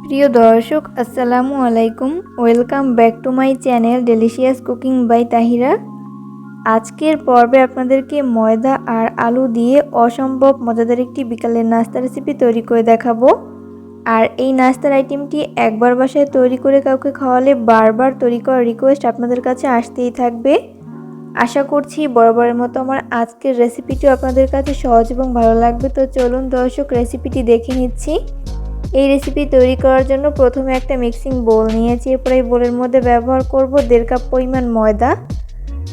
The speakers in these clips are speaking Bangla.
প্রিয় দর্শক আসসালামু আলাইকুম। Welcome back to my channel delicious cooking by Tahira. আজকের পর্বে আপনাদেরকে ময়দা আর আলু দিয়ে অসম্ভব মজাদার একটি বিকালের নাস্তা রেসিপি তৈরি করে দেখাবো। আর এই নাস্তার আইটেমটি একবার বাসায় তৈরি করে কাউকে খাওয়ালে বারবার তৈরি করার রিকোয়েস্ট আপনাদের কাছে আসতেই থাকবে। আশা করছি বরাবরের মতো আমার আজকের রেসিপিটিও আপনাদের কাছে সহজ এবং ভালো লাগবে। তো চলুন দর্শক রেসিপিটি দেখে নিচ্ছি। এই রেসিপি তৈরি করার জন্য প্রথমে একটা মিক্সিং বোল নিয়েছি। এরপর এই বোলের মধ্যে ব্যবহার করব 1.5 কাপ পরিমাণ ময়দা।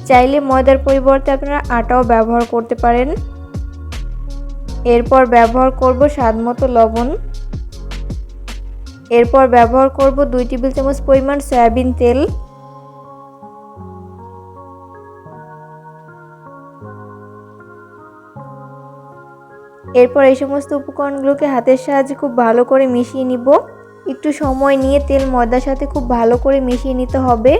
চাইলে ময়দার পরিবর্তে আপনারা আটাও ব্যবহার করতে পারেন। এরপর ব্যবহার করব স্বাদমতো লবণ। এরপর ব্যবহার করব 2 টেবিল চামচ পরিমাণ সয়াবিন তেল। এরপর এই সমস্ত উপকরণগুলোকে হাতের সাহায্যে খুব ভালো করে মিশিয়ে নিব। একটু সময় নিয়ে তেল ময়দার সাথে খুব ভালো করে মিশিয়ে নিতে হবে।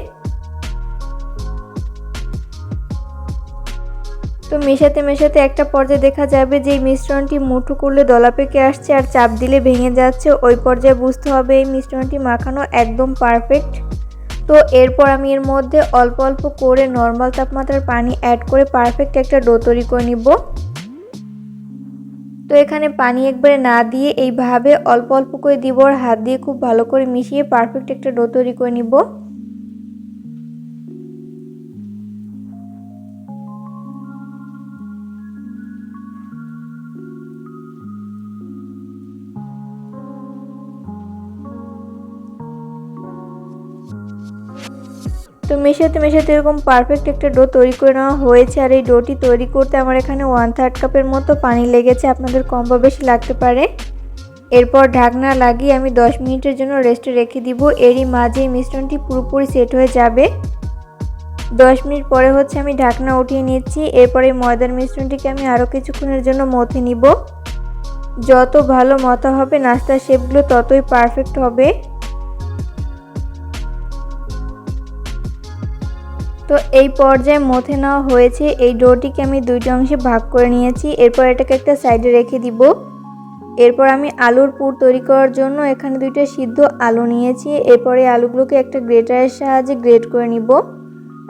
তো মেশাতে মেশাতে একটা পর্যায়ে দেখা যাবে যে এই মিশ্রণটি মুঠো করলে দলা পেকে আসছে আর চাপ দিলে ভেঙে যাচ্ছে। ওই পর্যায়ে বুঝতে হবে এই মিশ্রণটি মাখানো একদম পারফেক্ট। তো এরপর আমি এর মধ্যে অল্প অল্প করে নর্মাল তাপমাত্রার পানি অ্যাড করে পারফেক্ট একটা ডো তৈরি করে নিব। তো এখানে পানি একবারে না দিয়ে এইভাবে অল্প অল্প করে দিব আর হাত দিয়ে খুব ভালো করে মিশিয়ে পারফেক্ট একটা ডো তৈরি করে নিব। তো মেশাতে মেশাতে এরকম পারফেক্ট একটা ডো তৈরি করে নেওয়া হয়েছে। আর এই ডোটি তৈরি করতে আমার এখানে 1/3 কাপের মতো পানি লেগেছে, আপনাদের কম বা বেশি লাগতে পারে। এরপর ঢাকনা লাগিয়ে আমি 10 মিনিটের জন্য রেস্টে রেখে দিব। এরই মাঝে মিশ্রণটি পুরোপুরি সেট হয়ে যাবে। 10 মিনিট পরে আমি ঢাকনা উঠিয়ে নিচ্ছি। এরপরে ময়দার মিশ্রণটিকে আমি আরও কিছুক্ষণের জন্য মথে নিব। যত ভালো মথা হবে নাস্তার শেপগুলো ততই পারফেক্ট হবে। তো এই পর্যায়ে মথে নেওয়া হয়েছে। এই ডোটিকে আমি 2টা অংশে ভাগ করে নিয়েছি। এরপর এটাকে একটা সাইডে রেখে দিব। এরপর আমি আলুর পুর তৈরি করার জন্য এখানে 2টা সিদ্ধ আলু নিয়েছি। এরপরে আলুগুলোকে একটা গ্রেটারের সাহায্যে গ্রেট করে নিব।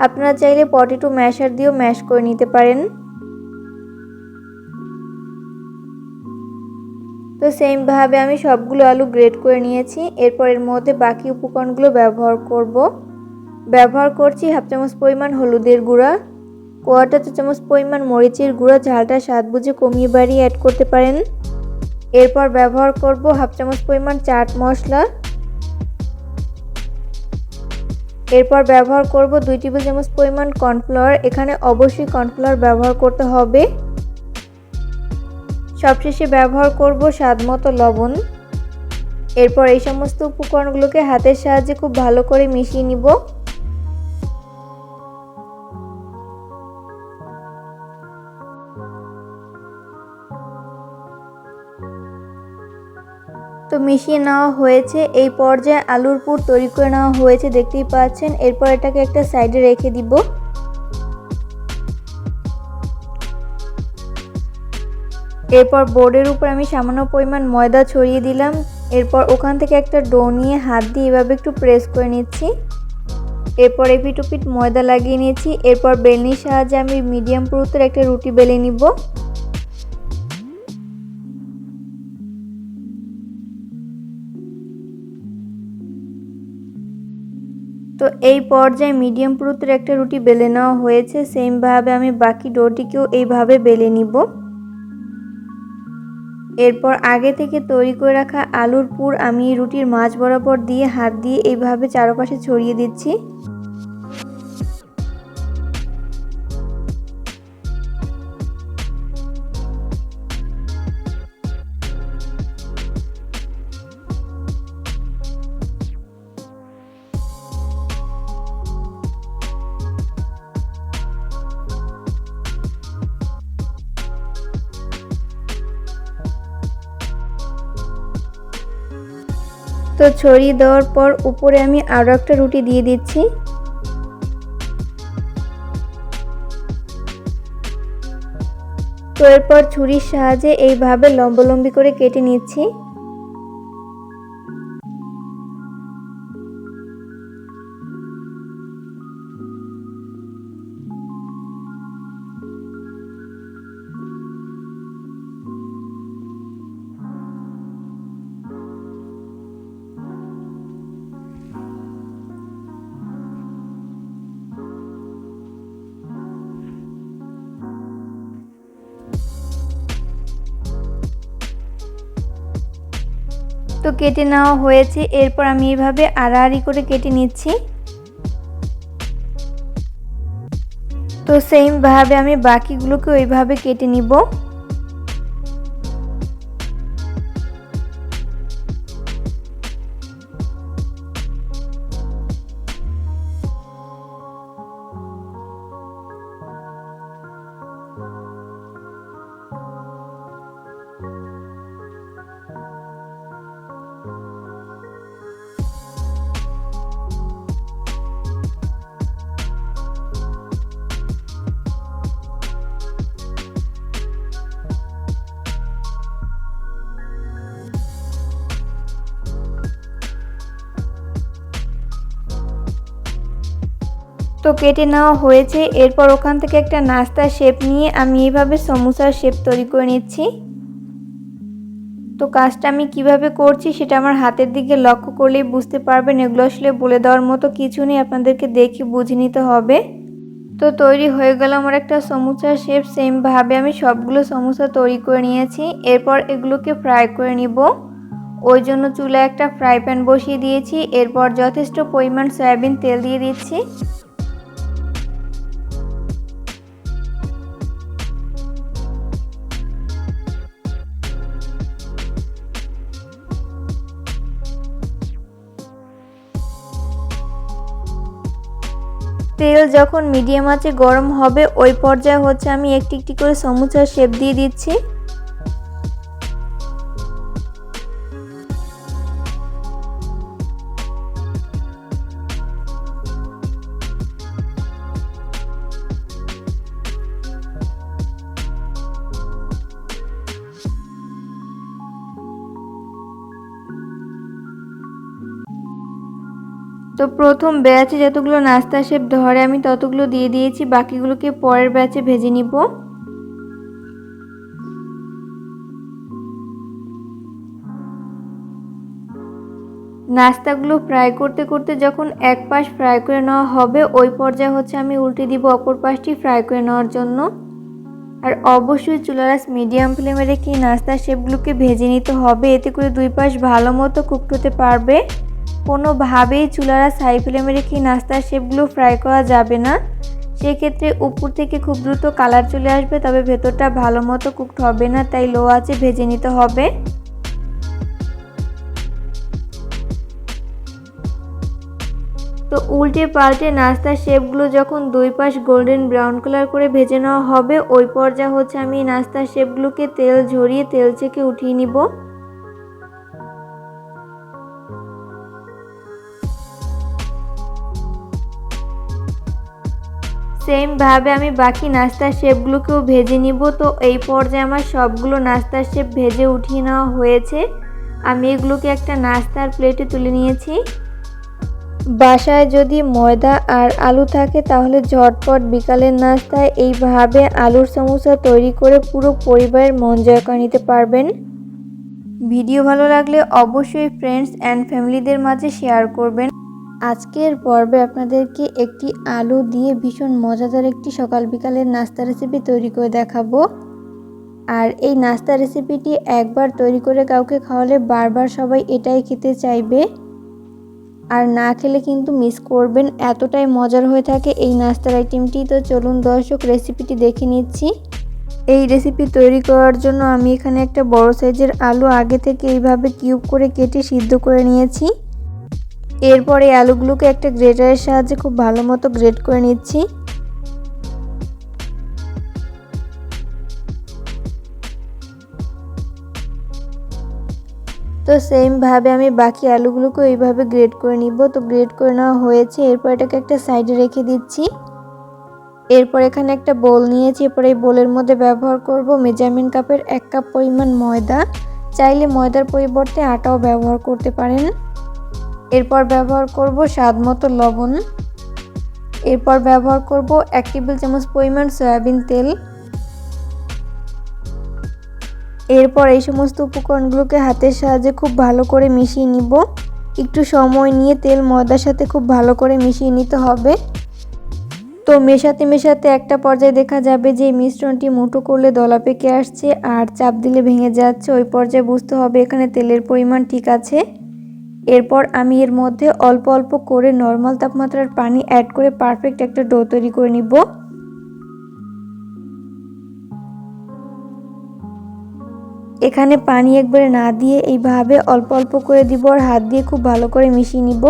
আপনারা চাইলে পটেটো ম্যাশার দিয়েও ম্যাশ করে নিতে পারেন। তো সেমভাবে আমি সবগুলো আলু গ্রেট করে নিয়েছি। এরপর এর মধ্যে বাকি উপকরণগুলো ব্যবহার করছি 1/2 চামচ পরিমাণ হলুদের গুঁড়া, 1/4 চা চামচ পরিমাণ মরিচের গুঁড়া, ঝালটা স্বাদ বুঝে কমিয়ে বাড়িয়ে অ্যাড করতে পারেন। এরপর ব্যবহার করব 1/2 চামচ পরিমাণ চাট মশলা। এরপর ব্যবহার করব 2 টেবিল চামচ পরিমাণ কর্নফ্লাওয়ার। এখানে অবশ্যই কর্নফ্লাওয়ার ব্যবহার করতে হবে। সবশেষে ব্যবহার করব স্বাদমতো লবণ। এরপর এই সমস্ত উপকরণগুলোকে হাতের সাহায্যে খুব ভালো করে মিশিয়ে নিব। তো মিশিয়ে নেওয়া হয়েছে। এই পর্যায়ে আলুর পুর তৈরি করে নেওয়া হয়েছে, দেখতেই পাচ্ছেন। এরপর এটাকে একটা সাইডে রেখে দিব। এরপর বোর্ডের উপর আমি সামান্য পরিমাণ ময়দা ছড়িয়ে দিলাম। এরপর ওখান থেকে একটা ডো নিয়ে হাত দিয়ে এভাবে একটু প্রেস করে নিচ্ছি। এরপর এপিট ওপিট ময়দা লাগিয়ে নিয়েছি। এরপর বেলনির সাহায্যে আমি মিডিয়াম পুরুত্বের একটা রুটি বেলে নিব। তো এই পর্যায়ে মিডিয়াম পুরুত্বের একটা রুটি বেলে নেওয়া হয়েছে। সেমভাবে আমি বাকি ডোটিকেও এইভাবে বেলে নিব। এরপর আগে থেকে তৈরি করে রাখা আলুর পুর আমি রুটির মাঝ বরাবর দিয়ে হাত দিয়ে এইভাবে চারপাশে ছড়িয়ে দিচ্ছি। তো ছড়িয়ে দেওয়ার পর উপরে আমি আরও একটা রুটি দিয়ে দিচ্ছি। তো এরপর ছুরির সাহায্যে এইভাবে লম্বালম্বি করে কেটে নিচ্ছি। তো কেটে নেওয়া হয়েছে, এরপর আমি এইভাবে আড়াআড়ি করে কেটে নিচ্ছি। তো সেম ভাবে আমি বাকিগুলোকে ওইভাবে কেটে নিব। তো কেটে নেওয়া হয়েছে, এরপর ওখান থেকে একটা নাস্তার শেপ নিয়ে আমি এইভাবে সমোসার শেপ তৈরি করে নিচ্ছি। তো কাজটা আমি কিভাবে করছি সেটা আমার হাতের দিকে লক্ষ্য করলেই বুঝতে পারবেন। এগুলো আসলে বলে দেওয়ার মতো কিছু নেই, আপনাদেরকে দেখে বুঝে নিতে হবে। তো তৈরি হয়ে গেল আমার একটা সমোসার শেপ। সেম ভাবে আমি সবগুলো সমোসা তৈরি করে নিয়েছি। এরপর এগুলোকে ফ্রাই করে নিব। ওই জন্য চুলায় একটা ফ্রাই প্যান বসিয়ে দিয়েছি। এরপর যথেষ্ট পরিমাণ সয়াবিন তেল দিয়ে দিচ্ছি। তেল যখন মিডিয়াম আঁচে গরম হবে ওই পর্যায়ে হচ্ছে আমি একটি একটি করে সমোসার শেপ দিয়ে দিচ্ছি। তো প্রথম ব্যাচে যতগুলো নাস্তা শেপ ধরে আমি ততগুলো দিয়ে দিয়েছি, বাকিগুলোকে পরের ব্যাচে ভেজে নিব। নাস্তাগুলো ফ্রাই করতে করতে যখন এক পাশ ফ্রাই করে নেওয়া হবে ওই পর্যায়ে হচ্ছে আমি উল্টে দিব অপর পাশটি ফ্রাই করে নেওয়ার জন্য। আর অবশ্যই চুলার আঁচ মিডিয়াম ফ্লেমে রেখে নাস্তার শেপগুলোকে ভেজে নিতে হবে, এতে করে দুই পাশ ভালো মতো কুকড হতে পারবে। কোনোভাবেই চুলার আঁচ হাই ফ্লেমে রেখে নাস্তার শেপগুলো ফ্রাই করা যাবে না, সেক্ষেত্রে উপর থেকে খুব দ্রুত কালার চলে আসবে, তবে ভেতরটা ভালো মতো কুকড হবে না, তাই লো আঁচে ভেজে নিতে হবে। তো উল্টে পাল্টে নাস্তার শেপগুলো যখন দুই পাশ গোল্ডেন ব্রাউন কালার করে ভেজে নেওয়া হবে ওই পর্যায়ে হচ্ছে আমি নাস্তার শেপগুলোকে তেল ঝরিয়ে তেল থেকে উঠিয়ে নিব। সেম ভাবে আমি বাকি নাস্তার শেপগুলোকেও ভেজে নিব। তো এই পর্যায়ে আমার সবগুলো নাস্তার শেপ ভেজে উঠিয়ে নেওয়া হয়েছে। আমি এগুলোকে একটা নাস্তার প্লেটে তুলে নিয়েছি। বাসায় যদি ময়দা আর আলু থাকে তাহলে ঝটপট বিকালের নাস্তায় এইভাবে আলুর সমোসা তৈরি করে পুরো পরিবারের মন জয় করে নিতে পারবেন। ভিডিও ভালো লাগলে অবশ্যই ফ্রেন্ডস অ্যান্ড ফ্যামিলিদের মাঝে শেয়ার করবেন। আজকের পর্বে আপনাদেরকে একটি আলু দিয়ে ভীষণ মজাদার একটি সকাল বিকালের নাস্তা রেসিপি তৈরি করে দেখাবো। আর এই নাস্তা রেসিপিটি একবার তৈরি করে কাউকে খাওয়ালে বারবার সবাই এটাই খেতে চাইবে, আর না খেলে কিন্তু মিস করবেন, এতটাই মজার হয়ে থাকে এই নাস্তার আইটেমটি। তো চলুন দর্শক রেসিপিটি দেখে নিচ্ছি। এই রেসিপি তৈরি করার জন্য আমি এখানে একটা বড় সাইজের আলু আগে থেকে এইভাবে কিউব করে কেটে সিদ্ধ করে নিয়েছি। এরপর এই আলুগুলোকে একটা গ্রেটারের সাহায্যে খুব ভালো মতো গ্রেট করে নিচ্ছি। তো সেম ভাবে আমি বাকি আলুগুলোকে এইভাবে গ্রেট করে নিব। তো গ্রেট করে নেওয়া হয়েছে, এরপর এটাকে একটা সাইডে রেখে দিচ্ছি। এরপর এখানে একটা বোল নিয়েছি, এরপর এই বোলের মধ্যে ব্যবহার করব মেজারমেন্ট কাপের 1 কাপ পরিমাণ ময়দা, চাইলে ময়দার পরিবর্তে আটাও ব্যবহার করতে পারেন। এরপর ব্যবহার করব স্বাদ মতো লবণ। এরপর ব্যবহার করব 1 টেবিল চামচ পরিমাণ সয়াবিন তেল। এরপর এই সমস্ত উপকরণগুলোকে হাতের সাহায্যে খুব ভালো করে মিশিয়ে নিব। একটু সময় নিয়ে তেল ময়দার সাথে খুব ভালো করে মিশিয়ে নিতে হবে। তো মেশাতে মেশাতে একটা পর্যায়ে দেখা যাবে যে মিশ্রণটি মুঠো করলে দলা পেকে আসছে আর চাপ দিলে ভেঙে যাচ্ছে। ওই পর্যায়ে বুঝতে হবে এখানে তেলের পরিমাণ ঠিক আছে। এরপর আমি এর মধ্যে অল্প অল্প করে নর্মাল তাপমাত্রার পানি অ্যাড করে পারফেক্ট একটা ডো তৈরি করে নিব। এখানে পানি একবারে না দিয়ে এইভাবে অল্প অল্প করে দিব আর হাত দিয়ে খুব ভালো করে মিশিয়ে নিব।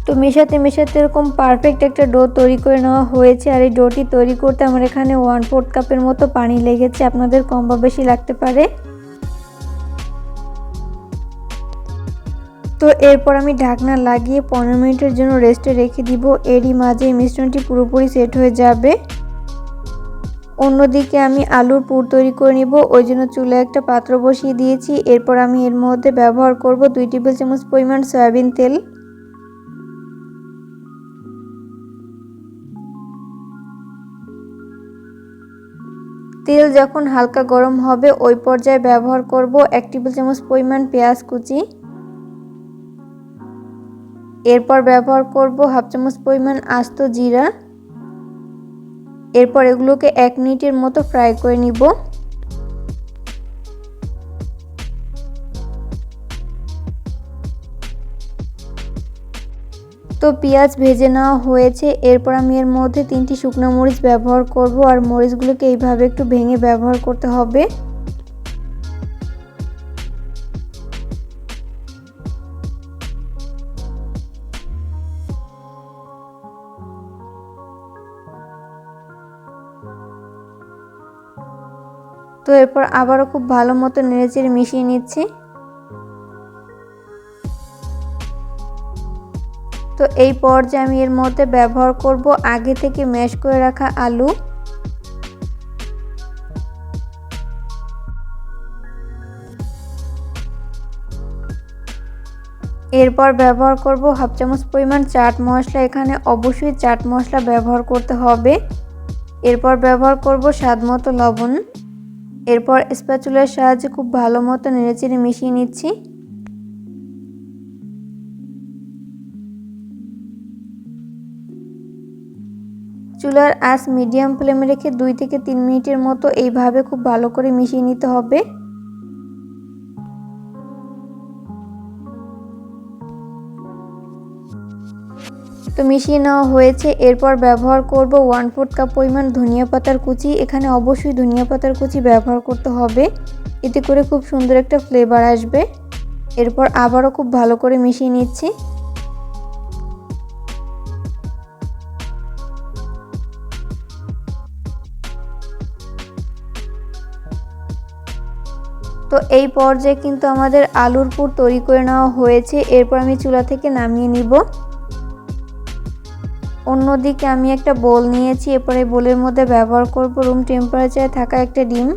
তো মেশাতে মেশাতে এরকম পারফেক্ট একটা ডো তৈরি করে নেওয়া হয়েছে। আর এই ডোটি তৈরি করতে আমার এখানে 1/4 কাপের মতো পানি লেগেছে, আপনাদের কম বা বেশি লাগতে পারে। তো এরপর আমি ঢাকনা লাগিয়ে 15 মিনিটের জন্য রেস্টে রেখে দিব। এরই মাঝে মিশ্রণটি পুরোপুরি সেট হয়ে যাবে। অন্যদিকে আমি আলুর পুর তৈরি করে নিব, ওই জন্য চুলায় একটা পাত্র বসিয়ে দিয়েছি। এরপর আমি এর মধ্যে ব্যবহার করব 2 টেবিল চামচ পরিমাণ সয়াবিন তেল। তেল যখন হালকা গরম হবে ওই পর্যায়ে ব্যবহার করব 1 টেবিল চামচ পরিমাণ পেঁয়াজ কুচি। এরপর ব্যবহার করব হাফ চামচ পরিমাণ আস্ত জিরা। এরপর এগুলোকে 1 মিনিটের মতো ফ্রাই করে নিব। তো পেঁয়াজ ভেজে নেওয়া হয়েছে। এরপর আমি এর মধ্যে 3টি শুকনো মরিচ ব্যবহার করব আর মরিচগুলোকে এইভাবে একটু ভেঙে ব্যবহার করতে হবে। তো এরপর আবারও খুব ভালো মতো নেড়েচেড়ে মিশিয়ে নিচ্ছি। তো এই পর্যায়ে আমি এর মধ্যে ব্যবহার করব আগে থেকে ম্যাশ করে রাখা আলু। এরপর ব্যবহার করব হাফ চামচ পরিমাণ চাট মশলা, এখানে অবশ্যই চাট মশলা ব্যবহার করতে হবে। এরপর ব্যবহার করব স্বাদমতো লবণ। এরপর স্প্যাচুলার সাহায্যে খুব ভালো মতো নেড়েচেড়ে মিশিয়ে নিচ্ছি। চুলার আঁচ মিডিয়াম ফ্লেমে রেখে 2 থেকে 3 মিনিটের মতো এইভাবে খুব ভালো করে মিশিয়ে নিতে হবে। তো মিশিয়ে নেওয়া হয়েছে। এরপর ব্যবহার করব 1/4 কাপ পরিমাণ ধনিয়া পাতার কুচি, এখানে অবশ্যই ধনিয়া পাতার কুচি ব্যবহার করতে হবে, এতে করে খুব সুন্দর একটা ফ্লেভার আসবে। এরপর আবারও খুব ভালো করে মিশিয়ে নিচ্ছি। তো এই পর্যায়ে কিন্তু আমাদের আলুর পুর তৈরি করে নেওয়া হয়েছে। এরপর আমি চুলা থেকে নামিয়ে নিব। অন্যদিকে আমি একটা বোল নিয়েছি। এরপরে বোলের মধ্যে ব্যবহার করব রুম টেম্পারেচারে থাকা একটা ডিম।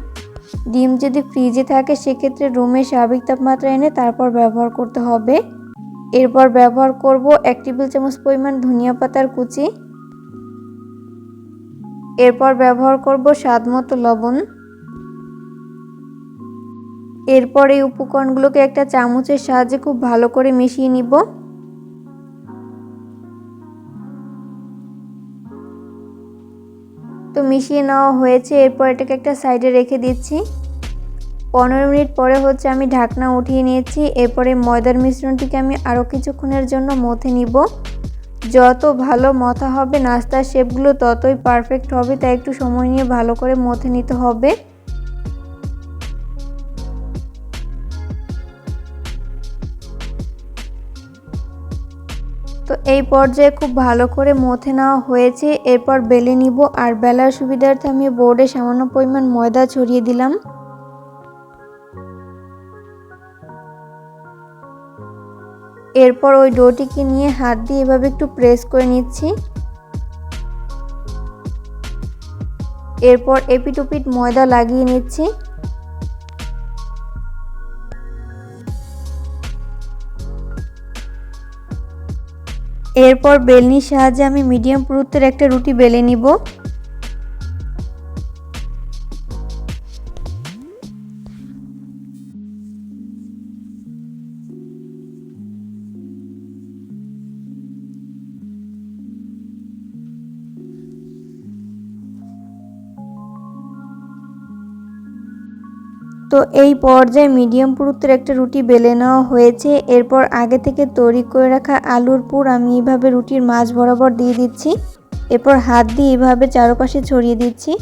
ডিম যদি ফ্রিজে থাকে সেক্ষেত্রে রুমের স্বাভাবিক তাপমাত্রা এনে তারপর ব্যবহার করতে হবে। এরপর ব্যবহার করব 1 টেবিল চামচ পরিমাণ ধনিয়া পাতার কুচি। এরপর ব্যবহার করব স্বাদমতো লবণ। এরপর এই উপকরণগুলোকে একটা চামচের সাহায্যে খুব ভালো করে মিশিয়ে নিব। তো মিশিয়ে নেওয়া হয়েছে। এরপর এটাকে একটা সাইডে রেখে দিচ্ছি। 15 মিনিট পরে আমি ঢাকনা উঠিয়ে নিয়েছি। এরপরে ময়দার মিশ্রণটিকে আমি আরও কিছুক্ষণের জন্য মথে নিব। যত ভালো মথা হবে নাস্তার শেপগুলো ততই পারফেক্ট হবে, তাই একটু সময় নিয়ে ভালো করে মথে নিতে হবে। তো এই পর্যায়ে খুব ভালো করে মথে নেওয়া হয়েছে। এরপর বেলে নিব আর বেলার সুবিধার্থে আমি বোর্ডে সামান্য পরিমাণ ময়দা ছড়িয়ে দিলাম। এরপর ওই ডোটিকে নিয়ে হাত দিয়ে এভাবে একটু প্রেস করে নিচ্ছি। এরপর এপিট ওপিট ময়দা লাগিয়ে নিচ্ছি। এরপর বেলনির সাহায্যে আমি মিডিয়াম পুরুত্বের একটা রুটি বেলে নিব। তো এই পর্যায়ে মিডিয়াম পুরুত্বের একটা রুটি বেলে নেওয়া হয়েছে। এরপর আগে থেকে তৈরি করে রাখা আলুর পুর আমি এইভাবে রুটির মাঝ বরাবর দিয়ে দিচ্ছি। এরপর হাত দিয়ে এইভাবে চারপাশে ছড়িয়ে দিচ্ছি।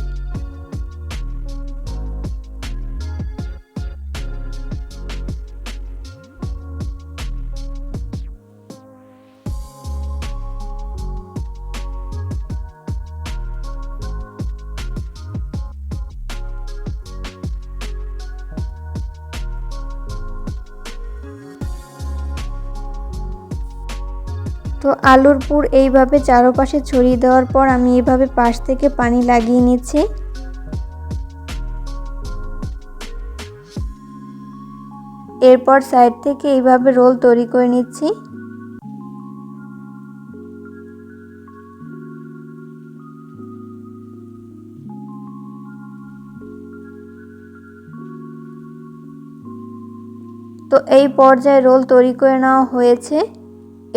তো আলুর পুর এইভাবে চারপাশে ছড়িয়ে দেওয়ার পর আমি এইভাবে পাশ থেকে পানি লাগিয়ে নিচ্ছি। এরপর সাইড থেকে এইভাবে রোল তৈরি করে নিচ্ছি। তো এই পর্যায়ে রোল তৈরি করে নেওয়া হয়েছে।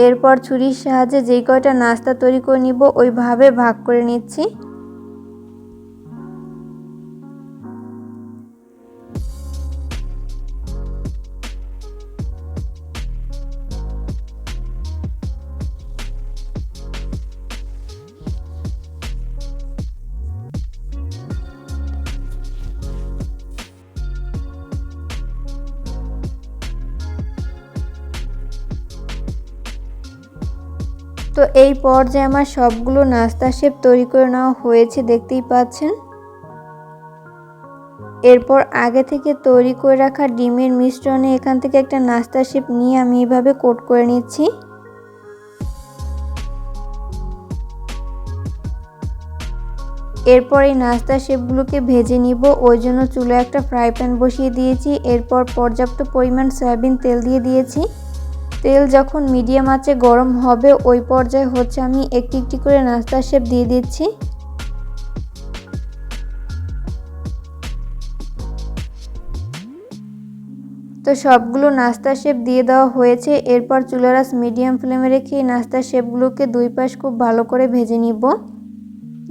এরপর ছুরির সাহায্যে যেই কয়টা নাস্তা তৈরি করে নিব ওইভাবে ভাগ করে নিচ্ছি। তো এই পর্যায়ে আমার সবগুলো নাস্তা শেপ তৈরি করে নেওয়া হয়েছে, দেখতেই পাচ্ছেন। এরপর আগে থেকে তৈরি করে রাখা ডিমের মিশ্রণে এখান থেকে একটা নাস্তা শেপ নিয়ে আমি এইভাবে কোট করে নিচ্ছি। এরপর এই নাস্তা শেপগুলোকে ভেজে নিব, ওই জন্য চুলায় একটা ফ্রাই প্যান বসিয়ে দিয়েছি। এরপর পর্যাপ্ত পরিমাণ সয়াবিন তেল দিয়ে দিয়েছি। তেল যখন মিডিয়াম আঁচে গরম হবে ওই পর্যায়ে আমি একটি একটি করে নাস্তা শেপ দিয়ে দিচ্ছি। তো সবগুলো নাস্তা শেপ দিয়ে দেওয়া হয়েছে। এরপর চুলার আঁচ মিডিয়াম ফ্লেমে রেখে এই নাস্তা শেপগুলোকে দুই পাশ খুব ভালো করে ভেজে নিব।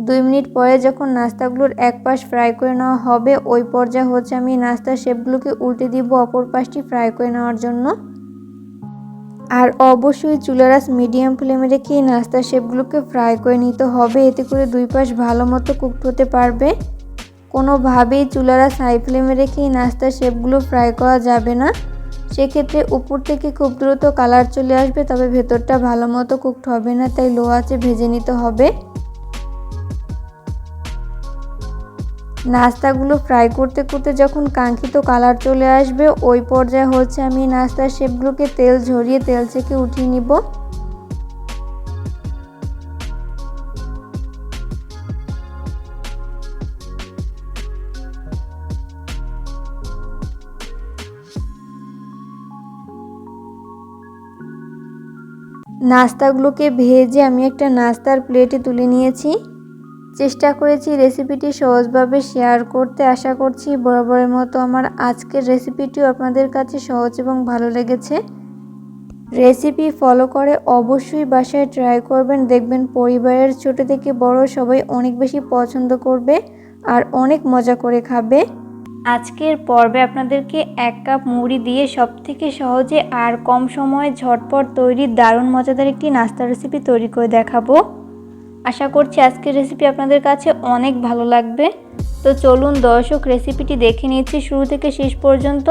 2 মিনিট পরে যখন নাস্তাগুলোর এক পাশ ফ্রাই করে নেওয়া হবে ওই পর্যায়ে আমি নাস্তা শেপগুলোকে উল্টে দিব অপর পাশটি ফ্রাই করে নেওয়ার জন্য। আর অবশ্যই চুলার আঁচ মিডিয়াম ফ্লেমে রেখে এই নাস্তা শেপগুলোকে ফ্রাই করে নিতে হবে, এতে করে দুই পাশ ভালো মতো কুকড হতে পারবে। কোনোভাবেই চুলার আঁচ হাই ফ্লেমে রেখে এই নাস্তা শেপগুলো ফ্রাই করা যাবে না, সেক্ষেত্রে উপর থেকে খুব দ্রুত কালার চলে আসবে, তবে ভেতরটা ভালো মতো কুকড হবে না, তাই লো আঁচে ভেজে নিতে হবে। নাস্তাগুলো ফ্রাই করতে করতে যখন কাঙ্ক্ষিত কালার চলে আসবে ওই পর্যায়ে আমি নাস্তার শেপগুলোকে তেল ঝরিয়ে তেল থেকে উঠিয়ে নিব। নাস্তাগুলোকে ভেজে আমি একটা নাস্তার প্লেটে তুলে নিয়েছি। চেষ্টা করেছি রেসিপিটি সহজভাবে শেয়ার করতে, আশা করছি বরাবরের মতো আমার আজকের রেসিপিটিও আপনাদের কাছে সহজ এবং ভালো লেগেছে। রেসিপি ফলো করে অবশ্যই বাসায় ট্রাই করবেন, দেখবেন পরিবারের ছোট থেকে বড় সবাই অনেক বেশি পছন্দ করবে আর অনেক মজা করে খাবে। আজকের পর্বে আপনাদেরকে 1 কাপ মুড়ি দিয়ে সবথেকে সহজে আর কম সময়ে ঝটপট তৈরি দারুণ মজাদার একটি নাস্তা রেসিপি তৈরি করে দেখাবো। আশা করছি আজকের রেসিপি আপনাদের কাছে অনেক ভালো লাগবে। তো চলুন দর্শক রেসিপিটি দেখে নিচ্ছি শুরু থেকে শেষ পর্যন্ত।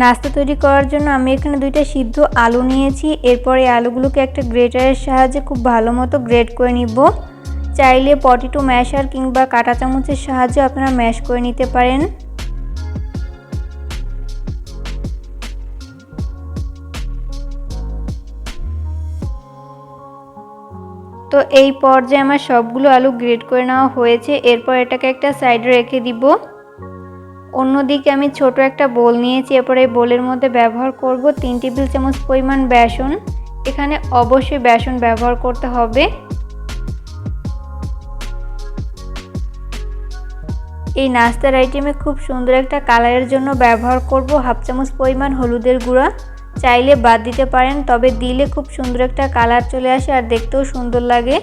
নাস্তা তৈরি করার জন্য আমি এখানে 2টা সিদ্ধ আলু নিয়েছি। এরপর এই আলুগুলোকে একটা গ্রেটারের সাহায্যে খুব ভালো মতো গ্রেট করে নিব। চাইলে পটেটো ম্যাশার কিংবা কাঁটা চামচের সাহায্যে আপনারা ম্যাশ করে নিতে পারেন। তো এই পর্যায়ে আমার সবগুলো আলু গ্রেট করে নেওয়া হয়েছে। এরপর এটাকে একটা সাইডে রেখে দিব। অন্যদিকে আমি ছোট একটা বোল নিয়েছি। এরপর এই বোলের মধ্যে ব্যবহার করব 3 টেবিল চামচ পরিমাণ বেসন। এখানে অবশ্যই বেসন ব্যবহার করতে হবে। এই নাস্তার আইটেমে খুব সুন্দর একটা কালারের জন্য ব্যবহার করব হাফ চামচ পরিমাণ হলুদের গুঁড়া। চাইলে বাদ দিতে পারেন, তবে দিলে খুব সুন্দর একটা কালার চলে আসে আর দেখতেও সুন্দর লাগে।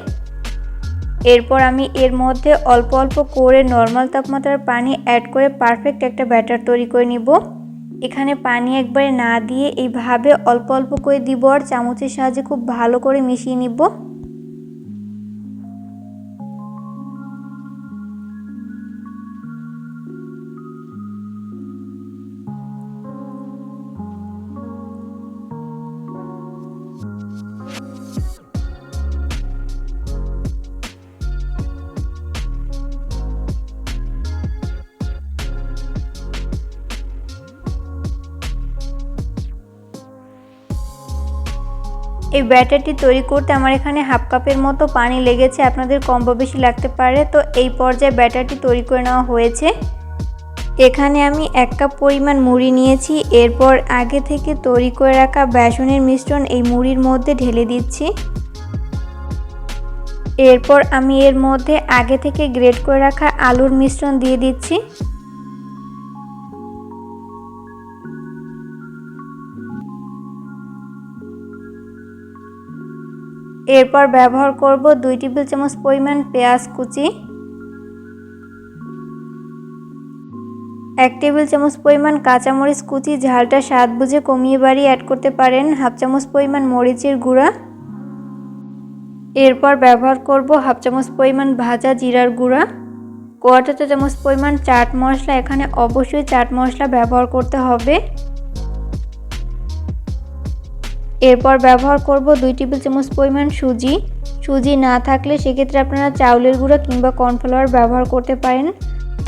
এরপর আমি এর মধ্যে অল্প অল্প করে নর্মাল তাপমাত্রার পানি অ্যাড করে পারফেক্ট একটা ব্যাটার তৈরি করে নিব। এখানে পানি একবারে না দিয়ে এইভাবে অল্প অল্প করে দিব আর চামচের সাহায্যে খুব ভালো করে মিশিয়ে নিব। এই ব্যাটারটি তৈরি করতে আমার এখানে হাফ কাপের মতো পানি লেগেছে, আপনাদের কম বা বেশি লাগতে পারে। তো এই পর্যায়ে ব্যাটারটি তৈরি করে নেওয়া হয়েছে। এখানে আমি 1 কাপ পরিমাণ মুড়ি নিয়েছি। এরপর আগে থেকে তৈরি করে রাখা বেসনের মিশ্রণ এই মুড়ির মধ্যে ঢেলে দিচ্ছি। এরপর আমি এর মধ্যে আগে থেকে গ্রেট করে রাখা আলুর মিশ্রণ দিয়ে দিচ্ছি। এরপর ব্যবহার করব 2 টেবিল চামচ পরিমাণ পেঁয়াজ কুচি, 1 টেবিল চামচ পরিমাণ কাঁচামরিচ কুচি, ঝালটা স্বাদ বুঝে কমিয়ে বাড়িয়ে অ্যাড করতে পারেন, হাফ চামচ পরিমাণ মরিচের গুঁড়া। এরপর ব্যবহার করব হাফ চামচ পরিমাণ ভাজা জিরার গুঁড়া, 1/4 চা চামচ পরিমাণ চাট মশলা। এখানে অবশ্যই চাট মশলা ব্যবহার করতে হবে। এরপর ব্যবহার করব 2 টেবিল চামচ পরিমাণ সুজি না থাকলে সেক্ষেত্রে আপনারা চাউলের গুঁড়া কিংবা কর্নফ্লাওয়ার ব্যবহার করতে পারেন।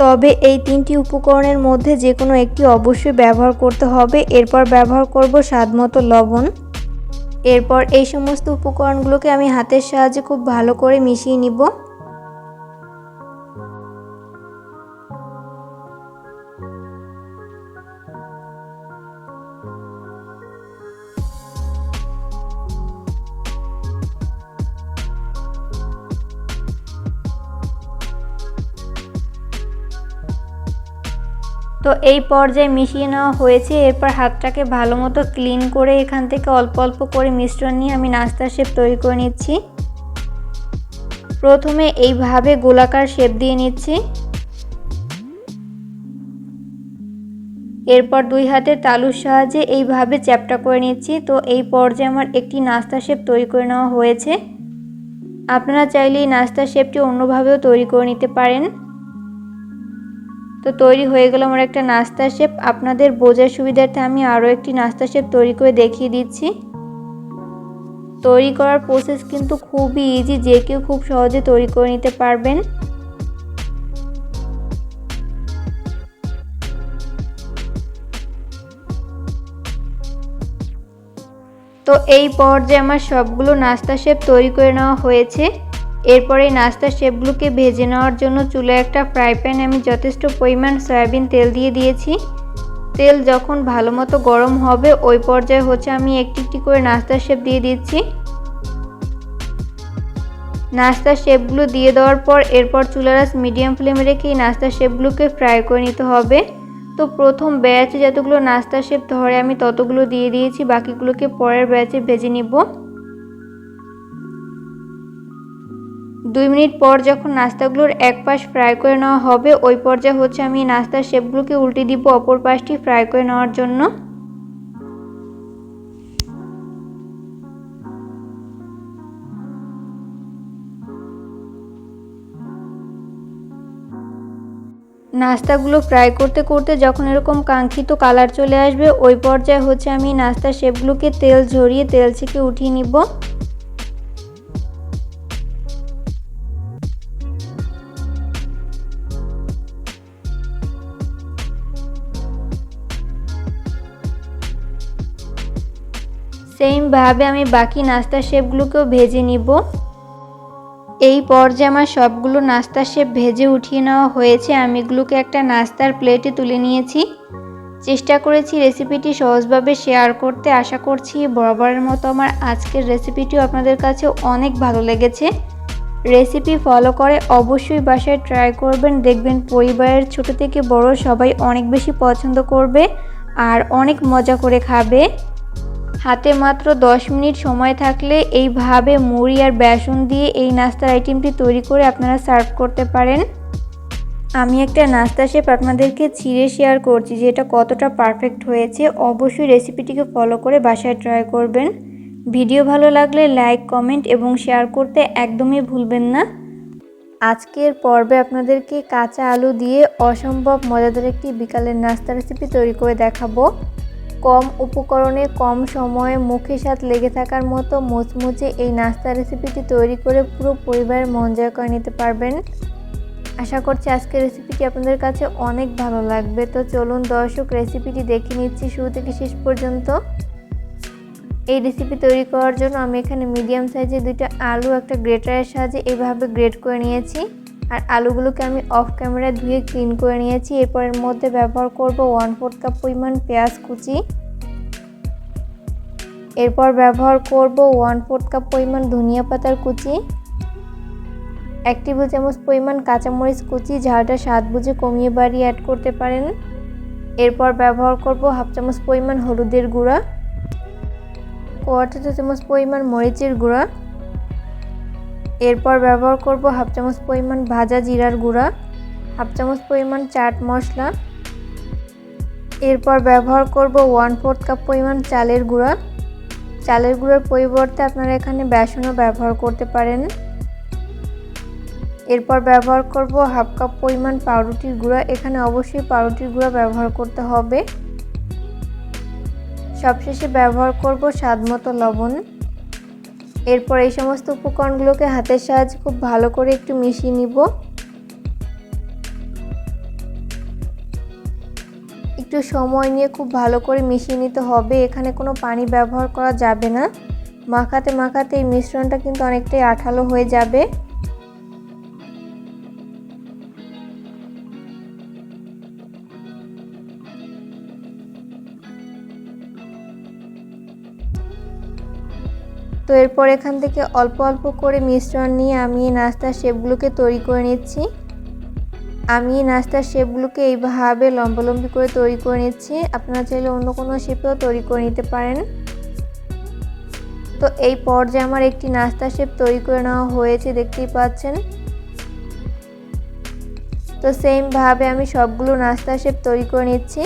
তবে এই 3টি উপকরণের মধ্যে যে কোনো একটি অবশ্যই ব্যবহার করতে হবে। এরপর ব্যবহার করব স্বাদমতো লবণ। এরপর এই সমস্ত উপকরণগুলোকে আমি হাতের সাহায্যে খুব ভালো করে মিশিয়ে নিব। তো এই পর্যায়ে মিশিয়ে নেওয়া হয়েছে। এরপর হাতটাকে ভালো মতো ক্লিন করে এখান থেকে অল্প অল্প করে মিশ্রণ নিয়ে আমি নাস্তার শেপ তৈরি করে নিচ্ছি। প্রথমে এইভাবে গোলাকার শেপ দিয়ে নিচ্ছি। এরপর 2 হাতের তালুর সাহায্যে এইভাবে চ্যাপটা করে নিচ্ছি। তো এই পর্যায়ে আমার একটি নাস্তার শেপ তৈরি করে নেওয়া হয়েছে। আপনারা চাইলে এই নাস্তার শেপটি অন্যভাবেও তৈরি করে নিতে পারেন। তো তৈরি হয়ে গেল আমার একটা নাস্তার শেপ। আপনাদের বোঝার সুবিধার্থে আমি আরও একটি নাস্তার শেপ তৈরি করে দেখিয়ে দিচ্ছি। তৈরি করার প্রসেস কিন্তু খুবই ইজি, যে কেউ খুব সহজে তৈরি করে নিতে পারবেন। তো এই পর্যায়ে আমার সবগুলো নাস্তার শেপ তৈরি করে নেওয়া হয়েছে। এরপর এই নাস্তার শেপগুলোকে ভেজে নেওয়ার জন্য চুলায় একটা ফ্রাই প্যানে আমি যথেষ্ট পরিমাণ সয়াবিন তেল দিয়ে দিয়েছি। তেল যখন ভালো মতো গরম হবে ওই পর্যায়ে আমি একটি একটি করে নাস্তার শেপ দিয়ে দিচ্ছি। নাস্তার শেপগুলো দিয়ে দেওয়ার পর এরপর চুলার আঁচ মিডিয়াম ফ্লেমে রেখে এই নাস্তার শেপগুলোকে ফ্রাই করে নিতে হবে। তো প্রথম ব্যাচে যতগুলো নাস্তার শেপ ধরে আমি ততগুলো দিয়ে দিয়েছি, বাকিগুলোকে পরের ব্যাচে ভেজে নিব। 2 মিনিট পর যখন নাস্তাগুলোর এক পাশ ফ্রাই করে নেওয়া হবে ওই পর্যায়ে আমি নাস্তার শেপগুলোকে উল্টে দিব অপর পাশটি ফ্রাই করে নেওয়ার জন্য। নাস্তাগুলো ফ্রাই করতে করতে যখন এরকম কাঙ্ক্ষিত কালার চলে আসবে ওই পর্যায়ে আমি নাস্তার শেপগুলোকে তেল ঝরিয়ে তেল থেকে উঠিয়ে নিব। সেমভাবে আমি বাকি নাস্তার শেপগুলোকেও ভেজে নিব। এই পর্যায়ে আমার সবগুলো নাস্তার শেপ ভেজে উঠিয়ে নেওয়া হয়েছে। আমি এগুলোকে একটা নাস্তার প্লেটে তুলে নিয়েছি। চেষ্টা করেছি রেসিপিটি সহজভাবে শেয়ার করতে। আশা করছি বরাবরের মতো আমার আজকের রেসিপিটিও আপনাদের কাছে অনেক ভালো লেগেছে। রেসিপি ফলো করে অবশ্যই বাসায় ট্রাই করবেন, দেখবেন পরিবারের ছোট থেকে বড় সবাই অনেক বেশি পছন্দ করবে আর অনেক মজা করে খাবে। হাতে মাত্র 10 মিনিট সময় থাকলে এইভাবে মুড়ি আর বেসন দিয়ে এই নাস্তার আইটেমটি তৈরি করে আপনারা সার্ভ করতে পারেন। আমি একটা নাস্তা শেপ আপনাদেরকে ছিঁড়ে শেয়ার করছি যে এটা কতটা পারফেক্ট হয়েছে। অবশ্যই রেসিপিটিকে ফলো করে বাসায় ট্রাই করবেন। ভিডিও ভালো লাগলে লাইক, কমেন্ট এবং শেয়ার করতে একদমই ভুলবেন না। আজকের পর্বে আপনাদেরকে কাঁচা আলু দিয়ে অসম্ভব মজাদার একটি বিকালের নাস্তা রেসিপি তৈরি করে দেখাবো। কম উপকরণে কম সময়ে মুখে স্বাদ লেগে থাকার মতো মুচমুচে এই নাস্তা রেসিপিটি তৈরি করে পুরো পরিবারের মন জয় করে নিতে পারবেন। আশা করছি আজকের রেসিপিটি আপনাদের কাছে অনেক ভালো লাগবে। তো চলুন দর্শক, রেসিপিটি দেখে নিচ্ছি শুরু থেকে শেষ পর্যন্ত। এই রেসিপি তৈরি করার জন্য আমি এখানে মিডিয়াম সাইজের 2টা আলু একটা গ্রেটারের সাহায্যে এভাবে গ্রেট করে নিয়েছি। আর আলুগুলোকে আমি অফ ক্যামেরায় ধুয়ে ক্লিন করে নিয়েছি। এরপর এর মধ্যে ব্যবহার করব 1/4 কাপ পরিমাণ পেঁয়াজ কুচি। এরপর ব্যবহার করব 1/4 কাপ পরিমাণ ধনিয়া পাতার কুচি, 1 টেবিল চামচ পরিমাণ কাঁচামরিচ কুচি, ঝালটা স্বাদ বুঝে কমিয়ে বাড়িয়ে অ্যাড করতে পারেন। এরপর ব্যবহার করব 1/2 চামচ পরিমাণ হলুদের গুঁড়া, 1/4 চা চামচ পরিমাণ মরিচের গুঁড়া। এরপর ব্যবহার করব 1/2 চামচ পরিমাণ ভাজা জিরার গুঁড়া, 1/2 চামচ পরিমাণ চাট মশলা। এরপর ব্যবহার করব 1/4 কাপ পরিমাণ চালের গুঁড়া। চালের গুঁড়ার পরিবর্তে আপনারা এখানে বেসনও ব্যবহার করতে পারেন। এরপর ব্যবহার করব 1/2 কাপ পরিমাণ পাউরুটির গুঁড়া। এখানে অবশ্যই পাউরুটির গুঁড়া ব্যবহার করতে হবে। সবশেষে ব্যবহার করব স্বাদমতো লবণ। এরপর এই সমস্ত উপকরণগুলোকে হাতের সাহায্যে খুব ভালো করে একটু মিশিয়ে নিব। একটু সময় নিয়ে খুব ভালো করে মিশিয়ে নিতে হবে। এখানে কোনো পানি ব্যবহার করা যাবে না। মাখাতে মাখাতে এই মিশ্রণটা কিন্তু অনেকটাই আঠালো হয়ে যাবে। তো এরপর এখান থেকে অল্প অল্প করে মিশ্রণ নিয়ে আমি এই নাস্তার শেপগুলোকে তৈরি করে নিচ্ছি। আমি এই নাস্তার শেপগুলোকে এইভাবে লম্বালম্বি করে তৈরি করে নিচ্ছি। আপনারা চাইলে অন্য কোনো শেপেও তৈরি করে নিতে পারেন। তো এই পর্যায়ে আমার একটি নাস্তার শেপ তৈরি করে নেওয়া হয়েছে, দেখতেই পাচ্ছেন। তো সেমভাবে আমি সবগুলো নাস্তার শেপ তৈরি করে নিচ্ছি।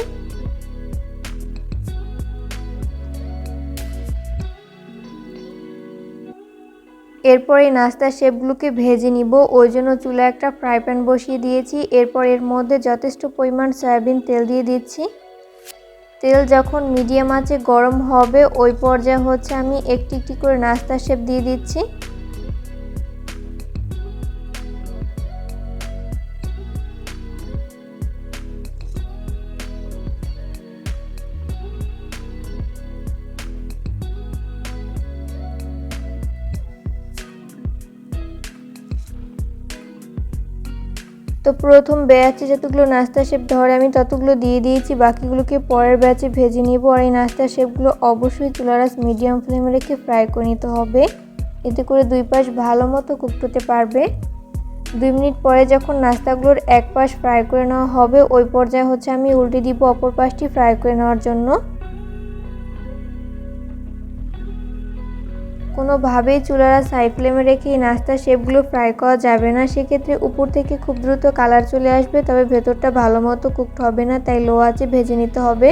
এরপর এই নাস্তার শেপগুলোকে ভেজে নিব। ওই জন্য চুলায় একটা ফ্রাই প্যান বসিয়ে দিয়েছি। এরপর এর মধ্যে যথেষ্ট পরিমাণ সয়াবিন তেল দিয়ে দিচ্ছি। তেল যখন মিডিয়াম আঁচে গরম হবে ওই পর্যায়ে আমি একটি একটি করে নাস্তার শেপ দিয়ে দিচ্ছি। তো প্রথম ব্যাচে যতগুলো নাস্তা শেপ ধরে আমি ততগুলো দিয়ে দিয়েছি, বাকিগুলোকে পরের ব্যাচে ভেজে নিব। আর এই নাস্তা শেপগুলো অবশ্যই চুলার আঁচ মিডিয়াম ফ্লেমে রেখে ফ্রাই করে নিতে হবে, এতে করে দুই পাশ ভালো মতো কুকড হতে পারবে। 2 মিনিট পরে যখন নাস্তাগুলোর এক পাশ ফ্রাই করে নেওয়া হবে ওই পর্যায়ে আমি উল্টে দিব অপর পাশটি ফ্রাই করে নেওয়ার জন্য। কোনোভাবেই চুলার আঁচ হাই ফ্লেমে রেখে এই নাস্তার শেপগুলো ফ্রাই করা যাবে না, সেক্ষেত্রে উপর থেকে খুব দ্রুত কালার চলে আসবে, তবে ভেতরটা ভালো মতো কুকড হবে না, তাই লো আঁচে ভেজে নিতে হবে।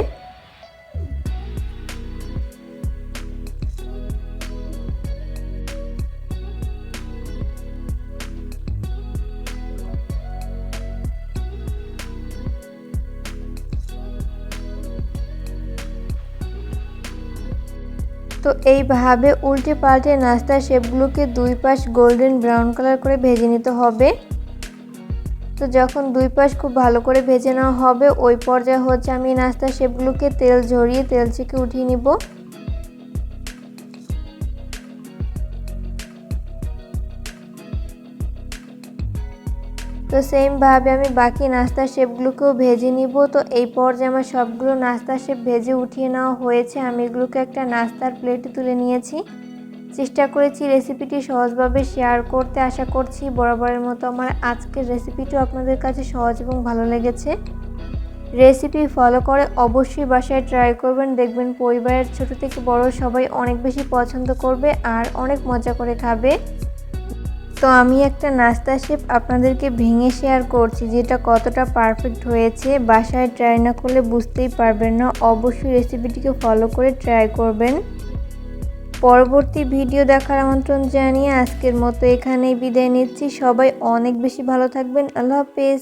তো এইভাবে উল্টে পাল্টে নাস্তার শেপগুলোকে দুই পাশ গোল্ডেন ব্রাউন কালার করে ভেজে নিতে হবে। তো যখন দুই পাশ খুব ভালো করে ভেজে নেওয়া হবে ওই পর্যায়ে আমি নাস্তার শেপগুলোকে তেল ঝরিয়ে তেল থেকে উঠিয়ে নিব। তো সেমভাবে আমি বাকি নাস্তার শেপগুলোকেও ভেজে নিব। তো এই পর্যায়ে আমার সবগুলো নাস্তার শেপ ভেজে উঠিয়ে নেওয়া হয়েছে। আমি এগুলোকে একটা নাস্তার প্লেটে তুলে নিয়েছি। চেষ্টা করেছি রেসিপিটি সহজভাবে শেয়ার করতে। আশা করছি বরাবরের মতো আমার আজকের রেসিপিটিও আপনাদের কাছে সহজ এবং ভালো লেগেছে। রেসিপি ফলো করে অবশ্যই বাসায় ট্রাই করবেন, দেখবেন পরিবারের ছোট থেকে বড় সবাই অনেক বেশি পছন্দ করবে আর অনেক মজা করে খাবে। তো আমি একটা নাস্তা শেপ আপনাদেরকে ভেঙে শেয়ার করছি, যেটা কতটা পারফেক্ট হয়েছে। বাসায় ট্রাই না করলে বুঝতেই পারবেন না। অবশ্যই রেসিপিটিকে ফলো করে ট্রাই করবেন। পরবর্তী ভিডিও দেখার আমন্ত্রণ জানিয়ে আজকের মতো এখানেই বিদায় নিচ্ছি। সবাই অনেক বেশি ভালো থাকবেন। আল্লাহ হাফেজ।